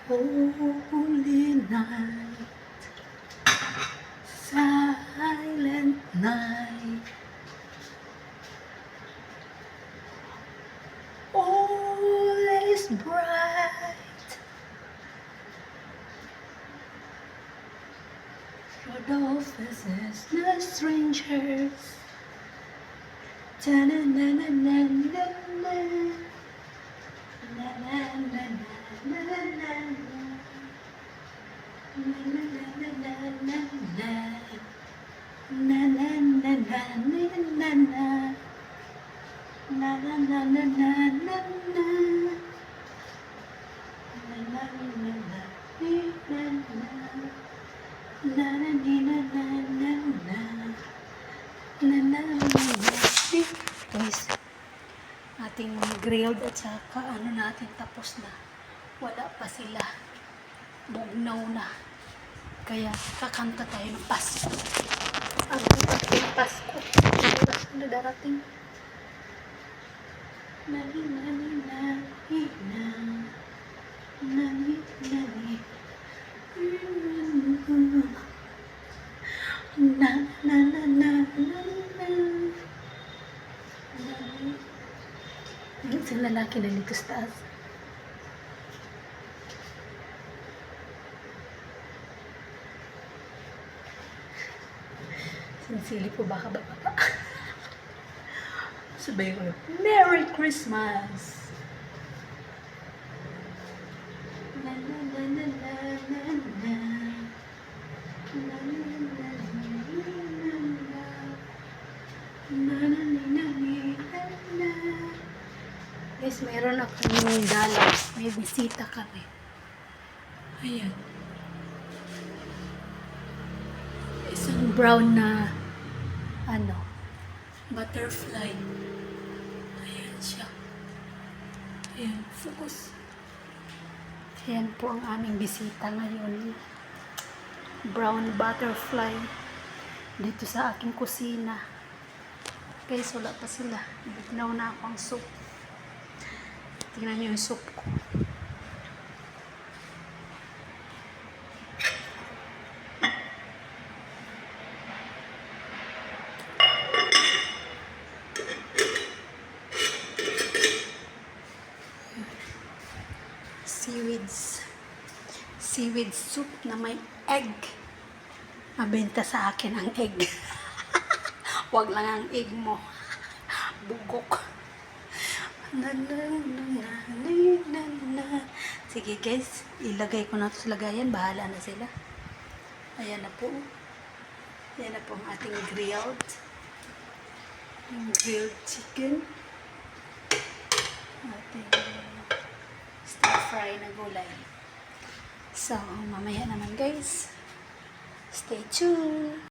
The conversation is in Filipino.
Holy night, silent night, all is bright. Rodolph is no strangers. Ta-na-na-na-na-na-na. Guys, ating grilled at saka ano natin tapos na. Wala pa sila. Bugnaw na. Kaya kakanta tayo ng Pasko. Ang ating Pasko. Oras na darating. Nani, nani, nani, na. Nani, nani. Na, na, na, na, na, na. Isang lalaki na dito sa taas. Sinisili po baka ba? Sabay ko na, Merry Christmas! Na na na na na na na. Na na na na na na. Na na na na na na. Guys, mayroon akong dalaw. May bisita kami. Ayan. Isang brown na butterfly. Ayan siya. Ayan, focus. Ayan po ang aming bisita ngayon. Brown butterfly. Dito sa aking kusina. Guys, wala pa sila. Bignaw na ako ang soup. Tingnan niyo yung soup ko. Seaweed soup na may egg. Mabenta sa akin ang egg. Wag lang ang egg mo. Bugok. Sige guys, ilagay ko na ito sa lagayan. Bahala na sila. Ayan na po. Ayan na po ang ating grilled. Yung grilled chicken. Ating stir fry na gulay. So, mamaya naman guys. Stay tuned.